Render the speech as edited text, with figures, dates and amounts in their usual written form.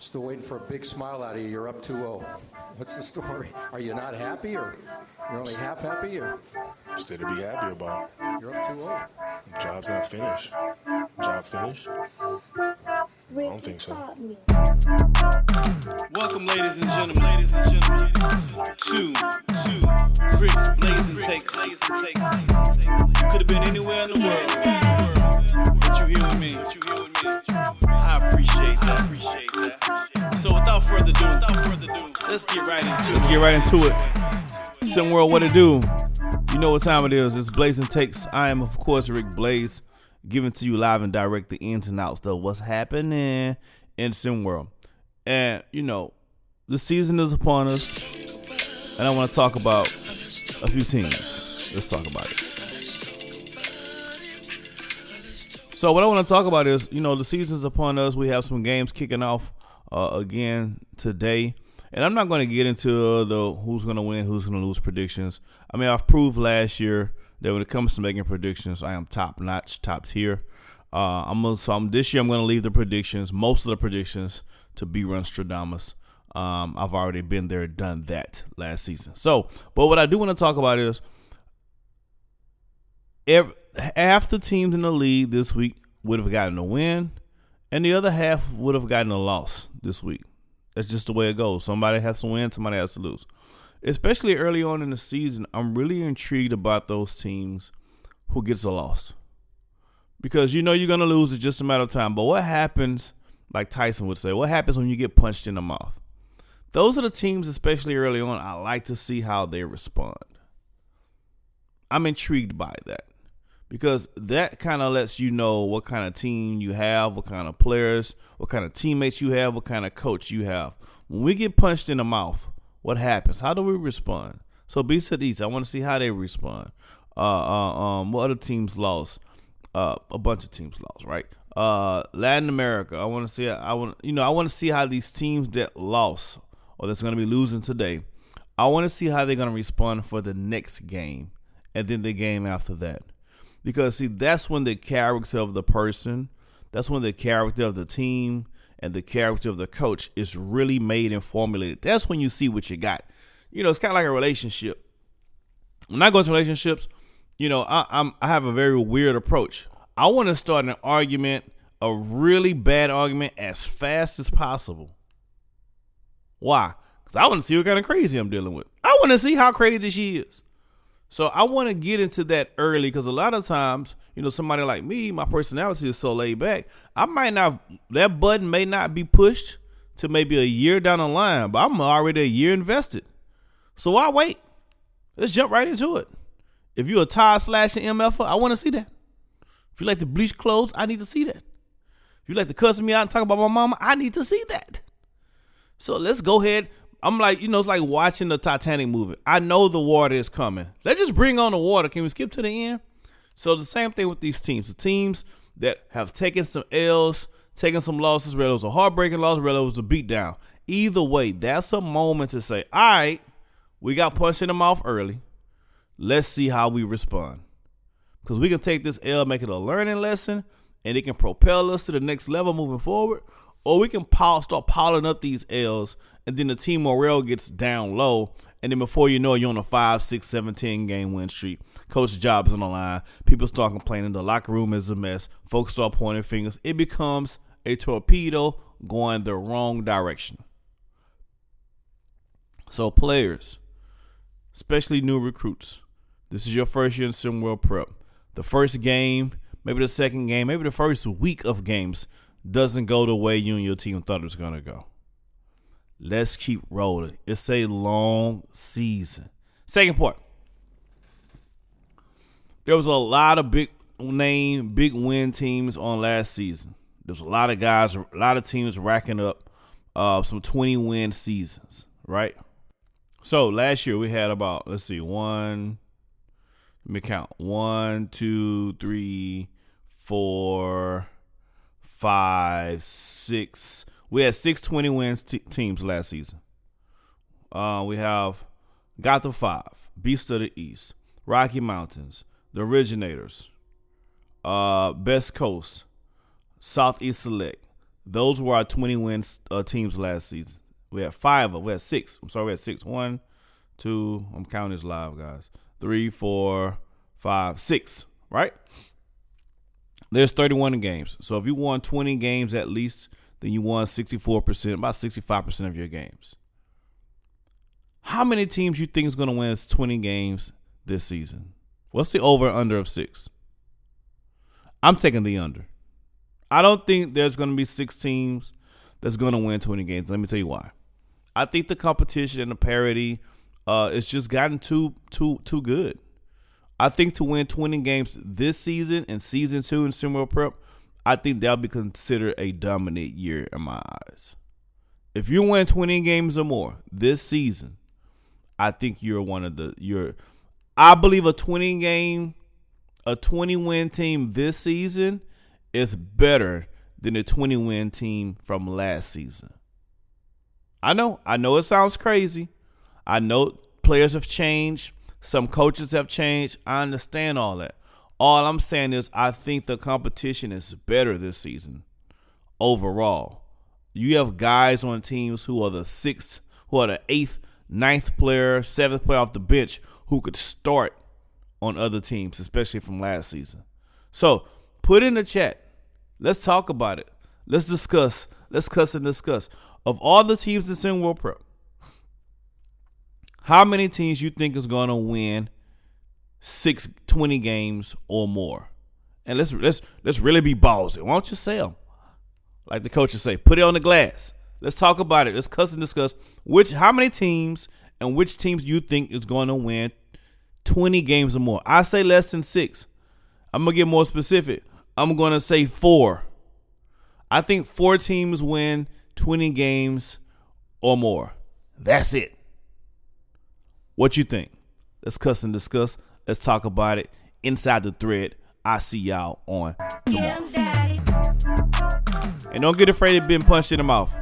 Still waiting for a big smile out of you. You're up 2-0. What's the story? Are you not happy, or you're only half happy, or? Still to be happy about. You're up 2-0. Job's not finished. Job finished? I don't think so. Welcome, ladies and gentlemen, to Bricks Blazing Takes. You could have been anywhere in the world, but you here with me. I appreciate that. So without further ado, let's get right into it. SimWorld, what it do? You know what time it is. It's Blazing Takes. I am, of course, Rick Blaze, giving to you live and direct the ins and outs of what's happening in SimWorld. And, you know, the season is upon us, and I want to talk about a few teams. Let's talk about it. So what I want to talk about is, you know, the season's upon us. We have some games kicking off again today. And I'm not going to get into the who's going to win, who's going to lose predictions. I mean, I've proved last year that when it comes to making predictions, I am top-notch, top tier. This year I'm going to leave the predictions, most of the predictions, to B. Stradamus. I've already been there, done that last season. So, but what I do want to talk about is half the teams in the league this week would have gotten a win, and the other half would have gotten a loss this week. That's just the way it goes. Somebody has to win, somebody has to lose. Especially early on in the season, I'm really intrigued about those teams who gets a loss. Because you know you're going to lose. It's just a matter of time. But what happens, like Tyson would say, what happens when you get punched in the mouth? Those are the teams, especially early on, I like to see how they respond. I'm intrigued by that. Because that kind of lets you know what kind of team you have, what kind of players, what kind of teammates you have, what kind of coach you have. When we get punched in the mouth, what happens? How do we respond? So B-Sadis, I want to see how they respond. What other teams lost? A bunch of teams lost, right? Latin America. I want to see how these teams that lost or that's going to be losing today. I want to see how they're going to respond for the next game and then the game after that. Because, see, that's when the character of the person, that's when the character of the team and the character of the coach is really made and formulated. That's when you see what you got. You know, it's kind of like a relationship. When I go into relationships, you know, I have a very weird approach. I want to start an argument, a really bad argument, as fast as possible. Why? Because I want to see what kind of crazy I'm dealing with. I want to see how crazy she is. So I want to get into that early because a lot of times, you know, somebody like me, my personality is so laid back. That button may not be pushed to maybe a year down the line, but I'm already a year invested. So why wait? Let's jump right into it. If you're a tire slashing MFer, I want to see that. If you like to bleach clothes, I need to see that. If you like to cuss me out and talk about my mama, I need to see that. So let's go ahead. I'm like, you know, it's like watching the Titanic movie. I know the water is coming. Let's just bring on the water. Can we skip to the end? So the same thing with these teams. The teams that have taken some L's, taken some losses, whether it was a heartbreaking loss, whether it was a beatdown. Either way, that's a moment to say, all right, we got punched in the mouth early. Let's see how we respond. Because we can take this L, make it a learning lesson, and it can propel us to the next level moving forward. Or we can start piling up these L's, and then the team morale gets down low, and then before you know it, you're on a 5, 6, 7, 10 game win streak. Coach's job is on the line. People start complaining. The locker room is a mess. Folks start pointing fingers. It becomes a torpedo going the wrong direction. So players, especially new recruits, this is your first year in SimWorld Prep. The first game, maybe the second game, maybe the first week of games doesn't go the way you and your team thought it was going to go. Let's keep rolling. It's a long season. Second part. There was a lot of big name, big win teams on last season. There's a lot of guys, a lot of teams racking up some 20-win seasons, right? So last year we had about, let me count. 1, 2, 3, 4, 5, 6. We had 6 20-win teams last season. We have Gotham 5, Beast of the East, Rocky Mountains, the Originators, Best Coast, Southeast Select, Those were our 20-win teams last season. We had 5 of them. We had 6. I'm sorry, we had 6. 1, 2, I'm counting this live, guys. 3, 4, 5, 6, right? There's 31 games. So if you won 20 games at least, then you won 64%, about 65% of your games. How many teams you think is going to win 20 games this season? What's the over-under of 6? I'm taking the under. I don't think there's going to be 6 teams that's going to win 20 games. Let me tell you why. I think the competition and the parity it's just gotten too good. I think to win 20 games this season and season 2 in SimWorld Prep, I think that'll be considered a dominant year in my eyes. If you win 20 games or more this season, I think you're I believe a 20-win team this season is better than a 20-win team from last season. I know it sounds crazy. I know players have changed. Some coaches have changed. I understand all that. All I'm saying is I think the competition is better this season overall. You have guys on teams who are the 6th, who are the 8th, 9th player, 7th player off the bench who could start on other teams, especially from last season. So put in the chat. Let's talk about it. Let's discuss. Let's cuss and discuss. Of all the teams in SimWorld Prep, how many teams you think is going to win 20 games or more? And let's really be ballsy. Why don't you say them? Like the coaches say, put it on the glass. Let's talk about it. Let's cuss and discuss how many teams and which teams you think is going to win 20 games or more. I say less than 6. I'm going to get more specific. I'm going to say 4. I think 4 teams win 20 games or more. That's it. What you think? Let's cuss and discuss. Let's talk about it inside the thread. I see y'all on tomorrow. And don't get afraid of being punched in the mouth.